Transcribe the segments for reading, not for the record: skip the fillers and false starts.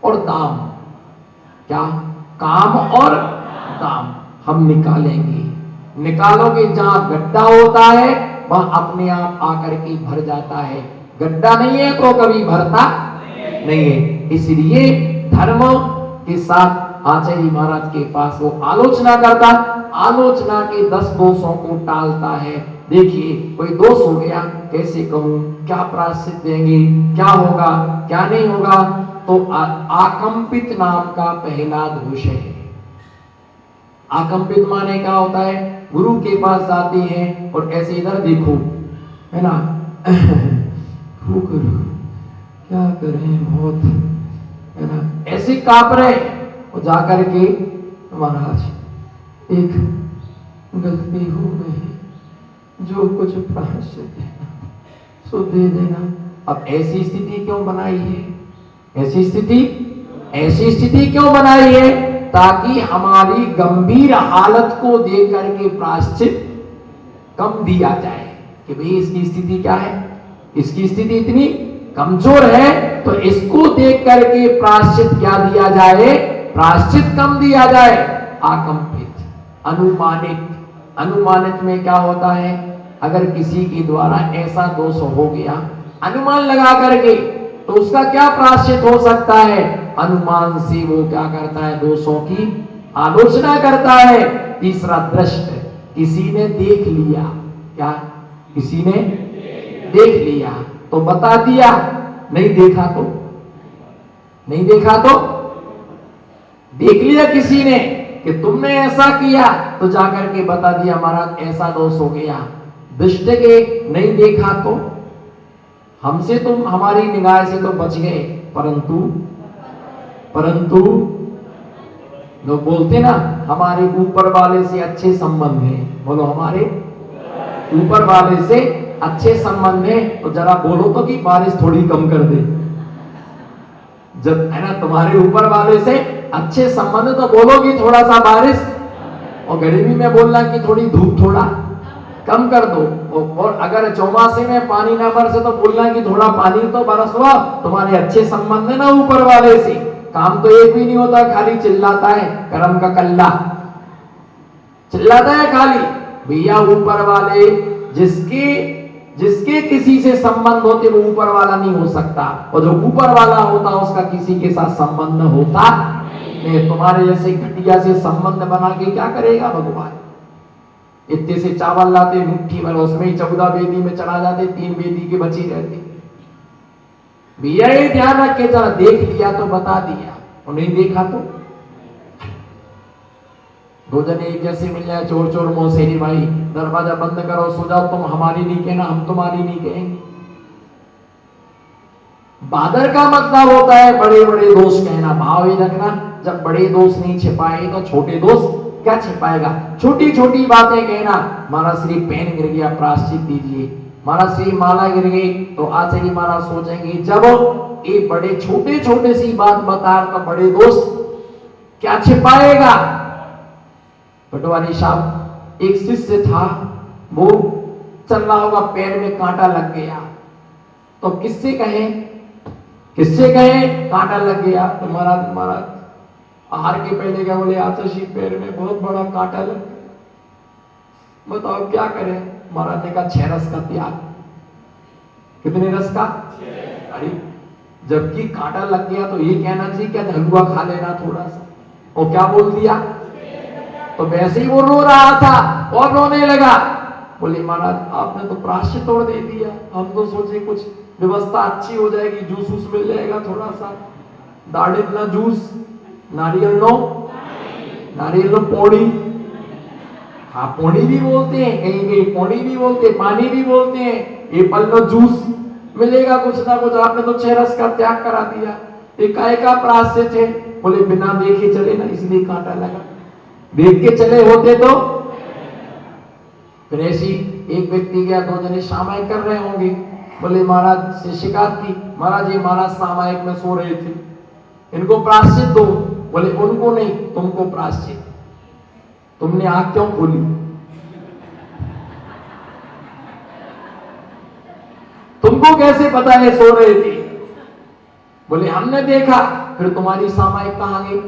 और दाम, क्या काम और दाम हम निकालेंगे। निकालोगे, जहां गड्ढा होता है वहां अपने आप आकर के भर जाता है। गड्ढा नहीं है तो कभी भरता नहीं है। इसलिए धर्म के साथ आचार्य महाराज के पास वो आलोचना करता, आलोचना के 10 दोषों को टालता है। देखिए कोई दोष हो गया, कैसे कहूं, क्या प्रायश्चित देंगे, क्या होगा, क्या नहीं होगा। तो आकंपित नाम का पहला दोष है। आकंपित माने क्या होता है, गुरु के पास जाते हैं और ऐसे इधर देखो, है ना, गुरु क्या करें, बहुत, है ना, ऐसे कांप रहे और जाकर के, महाराज एक गलती हो गई, जो कुछ प्रायश्चित देना सो दे देना। अब ऐसी स्थिति क्यों बनाई है, ऐसी स्थिति क्यों बनाई है, ताकि हमारी गंभीर हालत को देख करके प्रायश्चित कम दिया जाए कि भाई इसकी स्थिति क्या है, इसकी स्थिति इतनी कमजोर है, तो इसको देख करके प्रायश्चित क्या दिया जाए, प्रायश्चित कम दिया जाए। आकंपित, अनुमानित, अनुमानित में क्या होता है, अगर किसी के द्वारा ऐसा दोष हो गया, अनुमान लगा करके, तो उसका क्या प्रायश्चित हो सकता है, अनुमान से वो क्या करता है, दोषों की आलोचना करता है। तीसरा दृष्ट, किसी ने देख लिया, क्या किसी ने देख लिया तो बता दिया, नहीं देखा तो, नहीं देखा तो, देख लिया किसी ने कि तुमने ऐसा किया तो जाकर के बता दिया महाराज ऐसा दोष हो गया। दुष्ट के नहीं देखा तो, हमसे तुम, हमारी निगाह से तो बच गए, परंतु लोग बोलते ना हमारे ऊपर वाले से अच्छे संबंध हैं, बोलो हमारे ऊपर वाले से अच्छे संबंध है, तो जरा बोलो तो कि बारिश थोड़ी कम कर दे। जब है ना तुम्हारे ऊपर वाले से अच्छे संबंध, तो बोलो कि थोड़ा सा बारिश, और गर्मी में बोलना कि थोड़ी धूप थोड़ा कम कर दो। और अगर चौमासे में पानी ना बरसे तो बोलना कि थोड़ा पानी तो बरस हुआ। तुम्हारे अच्छे संबंध है ना ऊपर वाले से, काम तो एक भी नहीं होता, खाली चिल्लाता है, कर्म का कल्ला चिल्लाता है खाली। भैया ऊपर वाले, जिसके किसी से संबंध होते वो ऊपर वाला नहीं हो सकता, और जो ऊपर वाला होता उसका किसी के साथ संबंध होता नहीं। तुम्हारे जैसे घटिया से संबंध बना के क्या करेगा भगवान। इतने से चावल लाते मुट्ठी भर, उसमें ही 14 वेदी में चढ़ा जाते, 3 वेदी के बची रहती। भैया ये ध्यान रख के चला, देख लिया तो बता दिया, और नहीं देखा तो। दो जने एक जैसे मिल जाए, चोर चोर मौसेरी भाई, दरवाजा बंद करो, सो जाओ, तुम हमारी नहीं कहना, हम तुम्हारी नहीं कहेंगे। बादर का मतलब होता है बड़े बड़े दोष कहना। भाव ही रखना, जब बड़े दोष नहीं छिपाए तो छोटे दोष क्या छिपाएगा। छोटी छोटी बातें कहना, महाराज श्री पेन गिर गया प्रायश्चित दीजिए, महाराज श्री माला गिर गई, तो आचार्य महाराज सोचेंगे जब ये बड़े छोटे छोटे सी बात बता तो बड़े दोष क्या छिपाएगा। पटवारी साहब, एक शिष्य था, वो चल रहा होगा, पैर में कांटा लग गया, तो किससे कहे कांटा लग गया, तो महाराज आहार के पहले क्या बोले, आचार्य पैर में बहुत बड़ा कांटा लग गया, बताओ क्या करें। महाराज ने कहा 6 रस का त्याग। कितने रस का? अरे जबकि कांटा लग गया तो ये कहना चाहिए क्या हलवा खा लेना थोड़ा सा, और क्या बोल दिया। तो वैसे ही वो रो रहा था और रोने लगा। बोले महाराज आपने तो प्रायश्चित तोड़ दे दिया, हम तो सोचे कुछ व्यवस्था अच्छी हो जाएगी, जूस वूस मिल जाएगा थोड़ा सा, दाढ़ित ना जूस, नारियल नो पौड़ी, हाँ पौड़ी भी बोलते हैं, कहीं कहीं पौड़ी भी बोलते हैं, पानी भी बोलते हैं, एप्पल नो जूस मिलेगा कुछ ना कुछ। आपने तो 6 रस का त्याग करा दिया, ये काय का प्रायश्चित है। बोले बिना देखे चले ना, इसलिए कांटा लगा, देख के चले होते तो। फिर ऐसी एक व्यक्ति गया, 2 जने सामायिक कर रहे होंगे, बोले महाराज से शिकायत की, महाराज ये महाराज सामायिक में सो रहे थे, इनको प्रायश्चित दो। बोले उनको नहीं, तुमको प्रायश्चित, तुमने आंख क्यों खोली। तुमको कैसे पता है सो रहे थे? बोले हमने देखा। फिर तुम्हारी सामायिक कहां गई?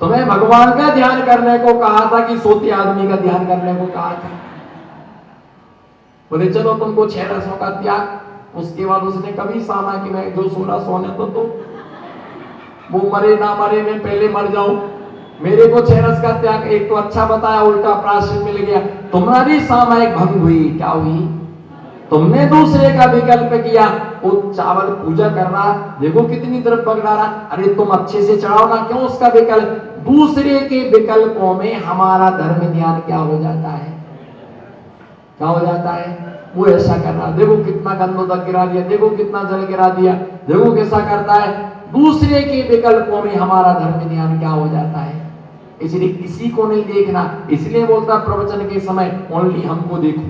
तुम्हें भगवान का ध्यान करने को कहा था कि सोते आदमी का ध्यान करने को कहा था? बोले चलो तुमको 6 रसों का त्याग। उसके बाद उसने कभी सामायिक में जो सोना सोने तो वो मरे ना मरे मैं पहले मर जाऊं, मेरे को 6 रस का त्याग एक तो अच्छा बताया, उल्टा प्रायश्चित मिल गया। तुम्हारी सामायिक भंग हुई। क्या हुई? तुमने दूसरे का विकल्प किया। वो चावल पूजा कर रहा, देखो कितनी तरफ पकड़ा रहा, अरे तुम अच्छे से चढ़ाओ ना, क्यों उसका विकल्प? दूसरे के विकल्पों में हमारा धर्म ध्यान क्या हो जाता है? क्या हो जाता है? वो ऐसा कर रहा, देखो कितना गंदो तक गिरा दिया, देखो कितना जल गिरा दिया, देखो कैसा करता है। दूसरे के विकल्पों में हमारा धर्म ध्यान क्या हो जाता है? इसलिए किसी को नहीं देखना। इसलिए बोलता प्रवचन के समय ओनली हमको देखो,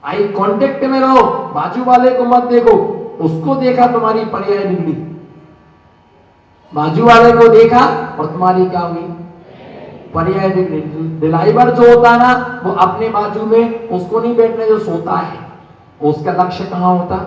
आई कांटेक्ट में रहो, बाजू वाले को मत देखो। उसको देखा तुम्हारी पर्याय बिगड़ी, बाजू वाले को देखा और तुम्हारी क्या हुई? पर्याय बिगड़ी। दिलाइवर जो होता है ना, वो अपने बाजू में उसको नहीं बैठने जो सोता है, उसका लक्ष्य कहां होता?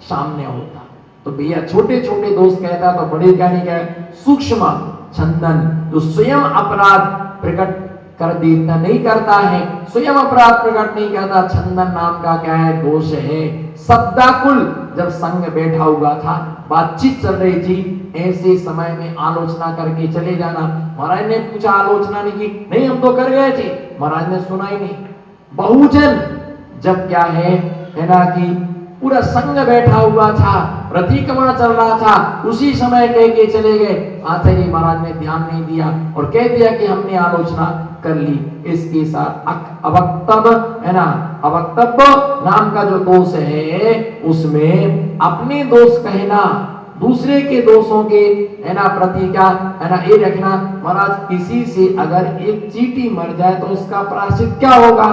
सामने होता। तो भैया छोटे छोटे दोस्त कहता तो बड़े क्या नहीं कहे, सूक्ष्म छंदन जो स्वयं अपराध प्रकट कर देता नहीं करता है, स्वयं अपराध प्रकट नहीं करता, छंदन नाम का क्या है? दोष है। सद्दाकुल जब संग बैठा हुआ था, बातचीत चल रही थी, ऐसे समय में आलोचना करके चले जाना। महाराज ने पूछा आलोचना नहीं की? नहीं हम तो कर गए थे। महाराज ने सुना ही नहीं। बहुजन जब क्या है ना कि पूरा संग बैठा हुआ था, प्रतिक्रमण चल रहा था, उसी समय कह के चले गए। आचार्य महाराज ने ध्यान नहीं दिया और कह दिया कि हमने आलोचना कर ली। इसके साथ अवक्तव्य है ना, अवक्तव्य नाम का जो दोष है, उसमें अपने दोष कहना, दूसरे के दोषों के है ना प्रति क्या है ना ये रखना। महाराज किसी से अगर एक चींटी मर जाए तो उसका प्रायश्चित क्या होगा?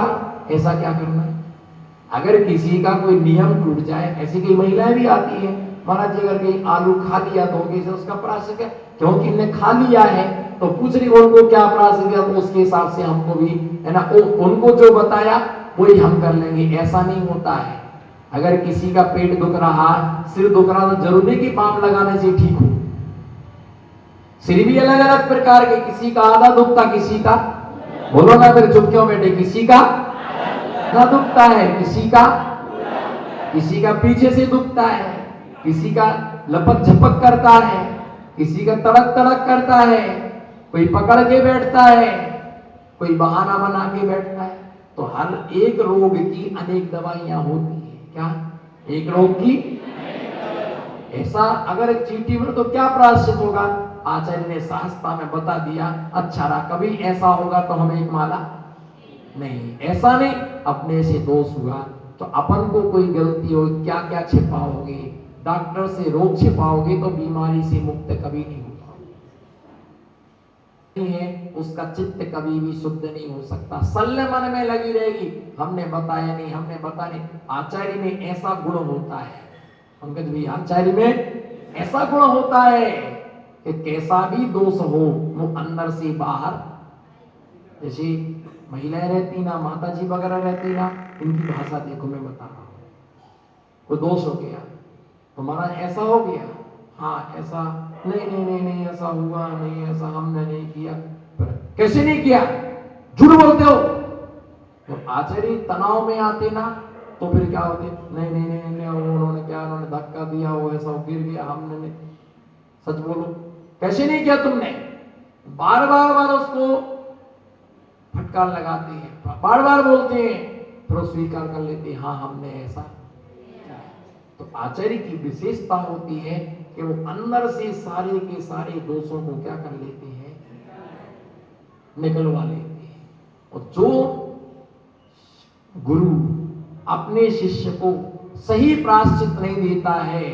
ऐसा क्या करना है? अगर किसी का कोई नियम टूट जाए, ऐसी कई महिलाएं भी आती है, महाराज जी अगर कहीं आलू खा लिया तो कैसे उसका प्रायश्चित है? क्योंकि इन्हें खा लिया है तो पूछ रही उनको क्या प्रायश्चित है, तो उसके हिसाब से हमको भी है ना उनको जो बताया वही हम कर लेंगे। ऐसा नहीं होता है। अगर किसी का पेट दुख रहा, सिर दुख रहा, तो जरूरी कि पाम लगाने से ठीक हो। सिर भी अलग अलग प्रकार के, किसी का आधा दुखता, किसी का बोलो ना फिर चुप क्यों बैठे, किसी का आधा दुखता है, किसी का पीछे से दुखता है, किसी का लपक झपक करता है, किसी का तड़क तड़क करता है, कोई पकड़ के बैठता है, कोई बहाना बना के बैठता है। तो हर एक रोग की अनेक दवाइयां होती है। क्या? एक रोग की ऐसा अगर चींटी में तो क्या प्रायश्चित होगा? आचार्य ने शास्त्र में बता दिया। अच्छा रहा, कभी ऐसा होगा तो हमें एक माला नहीं, ऐसा नहीं। अपने से दोष हुआ तो अपन को कोई गलती हो, क्या क्या छिपाओगे? डॉक्टर से रोग छिपाओगे तो बीमारी से मुक्त कभी नहीं हो है, उसका चित्त कभी भी शुद्ध नहीं हो सकता। सल्ले मन में लगी रहेगी, हमने बताया नहीं, हमने बताया नहीं। आचार्य में ऐसा गुण होता है पंकज भाई, आचार्य में ऐसा गुण होता है कि कैसा भी दोष हो वो अंदर से बाहर, जैसे महिलाएं रहती ना, माता जी वगैरह रहती ना, उनकी भाषा देखो मैं बता रहा हूँ। कोई दोष हो गया तो महाराज ऐसा हो गया, हाँ ऐसा नहीं नहीं नहीं नहीं ऐसा हुआ नहीं, ऐसा हमने नहीं किया। कैसे नहीं किया? झूठ बोलते हो। तो आचार्य तनाव में आते ना तो फिर क्या होते? नहीं नहीं नहीं नहीं उन्होंने क्या, उन्होंने धक्का दिया, वो ऐसा गिर गया, हमने नहीं। सच बोलो, कैसे नहीं किया तुमने? बार बार बार उसको फटकार लगाते हैं, बार बार बोलते हैं, फिर स्वीकार कर लेते हैं, हाँ हमने ऐसा। तो आचार्य की विशेषता होती है कि वो अंदर से सारे के सारे दोषों को क्या कर लेते हैं? निकलवा लेते हैं। और जो गुरु अपने शिष्य को सही प्रायश्चित नहीं देता है,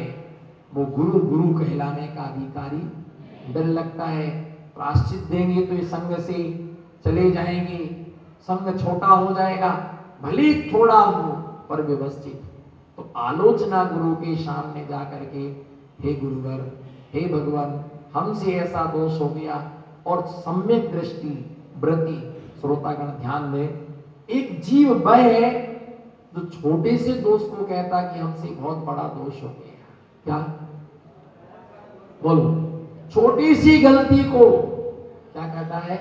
वो गुरु गुरु कहलाने का अधिकारी। डर लगता है प्रायश्चित देंगे तो ये संघ से चले जाएंगे, संघ छोटा हो जाएगा, भले थोड़ा हो पर व्यवस्थित। तो आलोचना गुरु के सामने जाकर के, हे गुरुवर, हे भगवान, हमसे ऐसा दोष हो गया। और सम्यक दृष्टि व्रति श्रोतागण ध्यान दें, एक जीव वह है जो छोटे से दोष को कहता कि हमसे बहुत बड़ा दोष हो गया, क्या बोलो, छोटी सी गलती को क्या कहता है,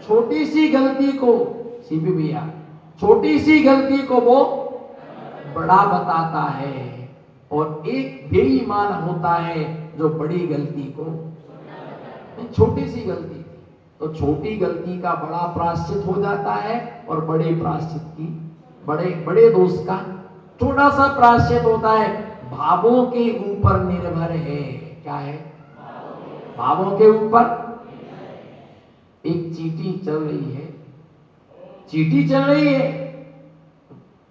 छोटी सी गलती को, सीपी भैया, छोटी सी गलती को वो बड़ा बताता है, और एक बेईमान होता है जो बड़ी गलती को, छोटी सी गलती तो छोटी गलती का बड़ा प्रायश्चित हो जाता है, और बड़े प्रायश्चित की, बड़े दोष का छोटा सा प्रायश्चित होता है। भावों के ऊपर निर्भर है, क्या है, भावों के ऊपर। एक चींटी चल रही है, चींटी चल रही है,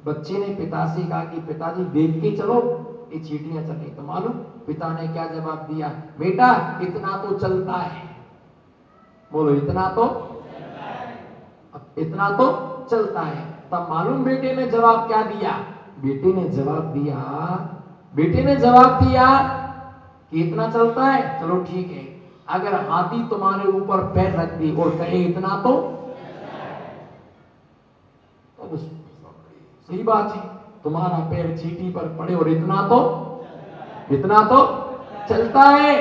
बच्चे ने पिता से कहा कि पिताजी देख के चलो, ये चींटियां चल रही। तो मालूम पिता ने क्या जवाब दिया, बेटा इतना तो चलता है, बोलो इतना तो, इतना तो चलता है। तब मालूम बेटे ने जवाब क्या दिया, बेटे ने जवाब दिया कि इतना चलता है, चलो ठीक है, अगर हाथी तुम्हारे ऊपर पैर रख दी और कहे इतना तो सही बात है, तुम्हारा पैर चींटी पर पड़े और इतना तो चलता है,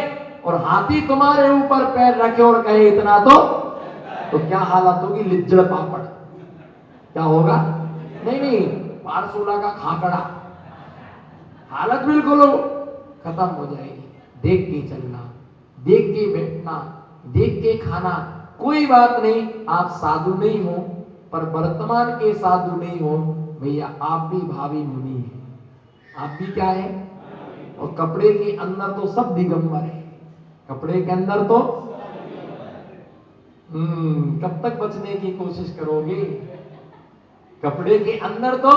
और हाथी तुम्हारे ऊपर पैर रखे और कहे इतना तो क्या हालत होगी, लिज्जड़ पापड़, क्या होगा, नहीं पारसोला का खाकड़ा, हालत बिल्कुल खत्म हो जाएगी। देख के चलना, देख के बैठना, देख के खाना, कोई बात नहीं, आप साधु नहीं हो, पर वर्तमान के साधु नहीं हो भैया, आप भी भावी मुनि हैं, आप भी क्या है, और कपड़े के अंदर तो सब दिगंबर है, कपड़े के अंदर तो कब तक बचने की कोशिश करोगे, कपड़े के अंदर तो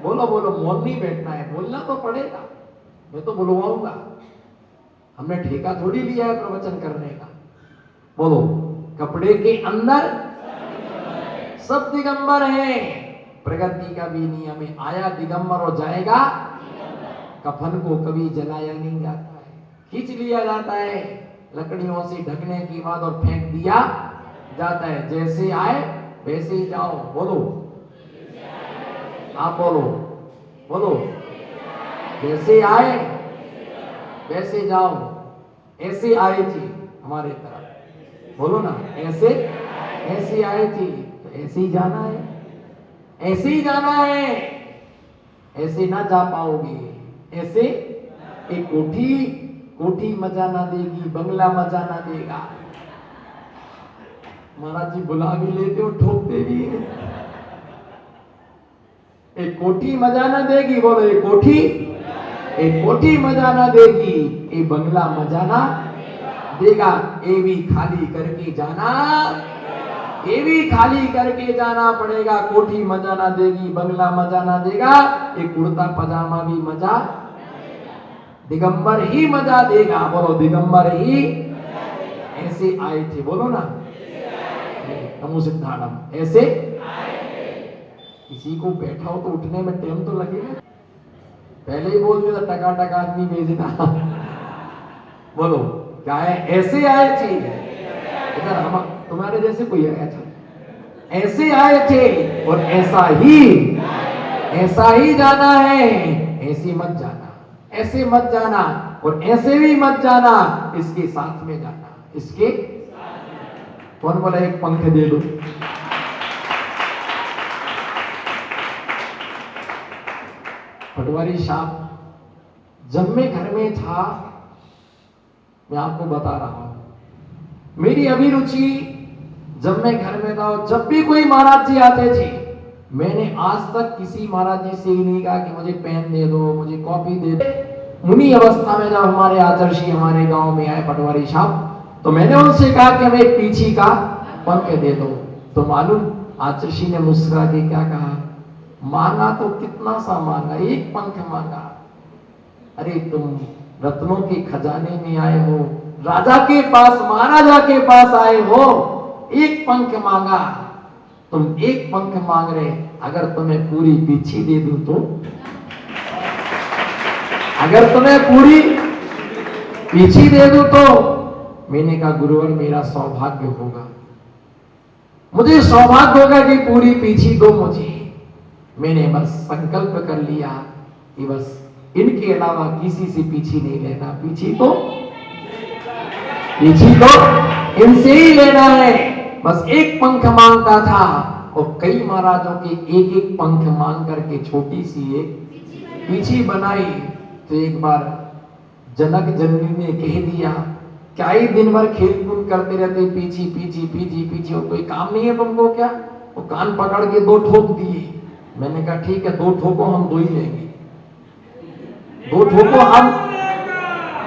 बोलो मौन नहीं बैठना है, बोलना तो पड़ेगा, मैं तो बुलवाऊंगा, हमने ठेका थोड़ी लिया है प्रवचन करने का। बोलो कपड़े के अंदर सब दिगंबर है, प्रगति का भी नियम है, आया दिगंबर और जाएगा, कफन को कभी जलाया नहीं जाता है, खींच लिया जाता है लकड़ियों से ढकने के बाद और फेंक दिया जाता है, जैसे आए वैसे ही जाओ, बोलो आप बोलो जैसे आए वैसे जाओ, ऐसे आए थी हमारे तरफ, बोलो ना ऐसे आए थी तो ऐसे ही जाना है, ऐसे ही जाना है, ऐसे ना जा पाओगे, ऐसे एक कोठी मजा ना देगी, बंगला मजा ना देगा, महाराज जी बुला भी लेते हो ठोकते भी है, एक कोठी मजा ना देगी, बोलो एक कोठी मजा ना देगी, एक बंगला मजा ना देगा, ये भी खाली करके जाना पड़ेगा, कोठी मजा ना देगी, बंगला मजा ना देगा, एक कुर्ता पजामा भी मजा, दिगंबर ही मजा देगा, बोलो दिगंबर ही, ऐसे आए थे, बोलो ना नमो सिद्धार्थम, ऐसे किसी को बैठा हो तो उठने में टाइम तो लगेगा, पहले ही बोल दिया टका आदमी भेजना, बोलो क्या है, ऐसे आए थे, इधर हम तुम्हारे जैसे कोई आया था, ऐसे आए थे और ऐसा ही जाना है, ऐसे मत जाना और ऐसे भी मत जाना, इसके साथ में जाना, इसके कौन बोला एक पंख दे दो, पटवारी साहब जब मैं घर में था, मैं आपको बता रहा हूं, मेरी अभिरुचि जब मैं घर में था, जब भी कोई महाराज जी आते थे, मैंने आज तक किसी महाराज जी से ही नहीं कहा कि मुझे पेन दे दो, मुझे कॉपी दे दो। मुनि अवस्था में जब हमारे आचर्षी हमारे गांव में आए पटवारी साहब, तो मैंने उनसे कहा कि हमें एक पीछी का पंख दे दो, तो मालूम आचर्षी ने मुस्कुरा के क्या कहा, मांगा तो कितना सा मांगा, एक पंख मांगा, अरे तुम रत्नों के खजाने में आए हो, राजा के पास महाराजा के पास आए हो, एक पंख मांगा, तुम एक पंख मांग रहे, अगर तुम्हें पूरी पीछी दे दूं तो, अगर तुम्हें पूरी पीछी दे दूं तो, मैंने कहा गुरुवर मेरा सौभाग्य होगा, मुझे सौभाग्य होगा कि पूरी पीछी दो मुझे, मैंने बस संकल्प कर लिया कि बस इनके अलावा किसी से पीछे नहीं लेना, पीछे तो इनसे ही लेना है। बस एक पंख मांगता था और कई महाराजों के एक एक पंख मांग करके छोटी सी एक पीछी बनाई। तो एक बार जनक जननी ने कह दिया, क्या ही दिन भर खेल कूद करते रहते, पीछी पीछी पीछी पीछी, और कोई काम नहीं है तुमको क्या? वो कान पकड़ के 2 ठोक दिए। मैंने कहा ठीक है, 2 ठोको, हम 2 ही लेंगे, 2 ठोको हम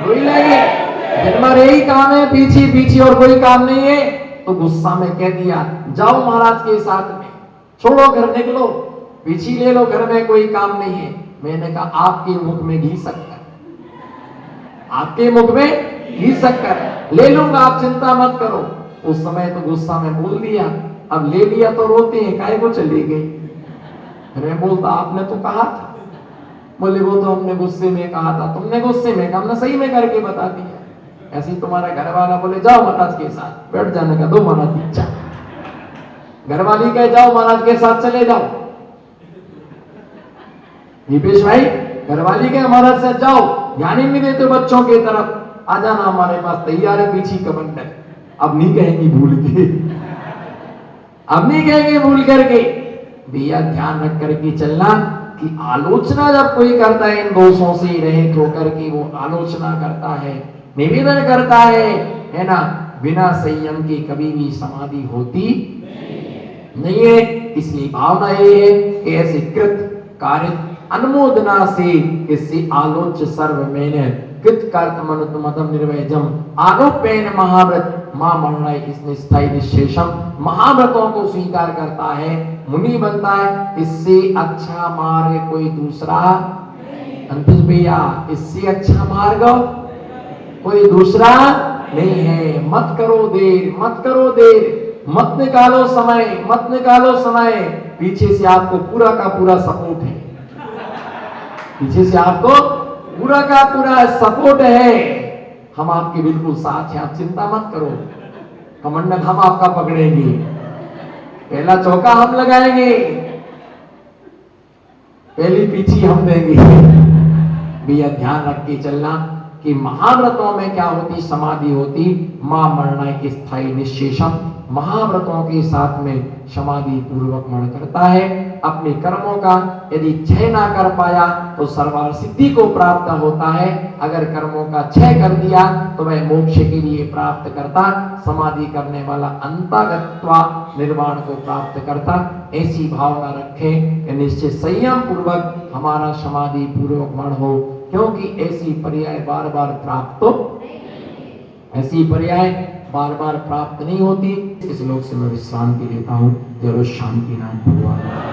2 ही लेंगे, दिन भर यही काम है, पीछी पीछी और कोई काम नहीं है। तो गुस्सा में कह दिया, जाओ महाराज के साथ में, छोड़ो घर, निकलो, पीछी ले लो, घर में कोई काम नहीं है। मैंने कहा आपके मुख में घी शक्कर, आपके मुख में घी शक्कर ले लूंगा, आप चिंता मत करो। उस समय तो गुस्सा में बोल दिया, अब ले लिया तो रोते हैं, काहे को चली गई? मैं बोलता आपने तो कहा था। बोले वो तो हमने गुस्से में कहा था। तुमने गुस्से में कहा, हमने सही में करके बता दिया। ऐसे ही तुम्हारा घर वाला बोले जाओ महाराज के साथ, बैठ जाने का, दो महाराज दीक्षा। घरवाली कहे जाओ महाराज के साथ चले जाओ। दीपेश भाई, घरवाली के महाराज से जाओ, ध्यान ही नहीं देते बच्चों की तरफ, आ जाना हमारे पास, तैयार है पीछी कबंडर। अब नहीं कहेंगी भूल के, अब नहीं कहेंगे भूल करके। भैया ध्यान रख करके चलना कि आलोचना जब कोई करता है, इन दोषों से रहित होकर के वो आलोचना करता है, निवेदन करता है ना, बिना संयम के कभी भी समाधि होती नहीं है। इसलिए भावना ये है कि ऐसे कृत कार्य अनुमोदना से इससे आलोच्य सर्व मैंने कृत कर्त मनुत मदम निर्वैजम आरोपेन महाव्रत मां मरणाय इसने स्थायी निशेषम, महाव्रतों को स्वीकार करता है, मुनि बनता है। इससे अच्छा मार्ग कोई दूसरा अंतिम भैया, इससे अच्छा मार्ग कोई दूसरा नहीं है। मत करो देर, मत करो देर, मत निकालो समय, मत निकालो समय। पीछे से आपको पूरा का पूरा सपोर्ट है, पीछे से आपको पूरा का पूरा सपोर्ट है। हम आपके बिल्कुल साथ हैं, आप चिंता मत करो। कमंडल हम आपका पकड़ेंगे, पहला चौका हम लगाएंगे, पहली पीछी हम देंगे। भैया ध्यान रख के चलना कि महाव्रतों में क्या होती, समाधि होती, मां मरना की स्थायी निशेषम, महाव्रतों के साथ में समाधि पूर्वक मन करता है। अपने कर्मों का यदि क्षय ना कर पाया तो सर्वार सिद्धि को प्राप्त होता है। अगर कर्मों का क्षय कर दिया तो वह मोक्ष के लिए प्राप्त करता, समाधि करने वाला अंतगत्वा निर्वाण को प्राप्त करता। ऐसी भावना रखें कि निश्चित संयम पूर्वक हमारा समाधि पूर्वक मन हो, क्योंकि ऐसी पर्याय बार बार प्राप्त तो ऐसी पर्याय बार बार प्राप्त नहीं होती। इस लोक से मैं विश्रांति लेता हूँ। जरूर शांति नाम भगवान।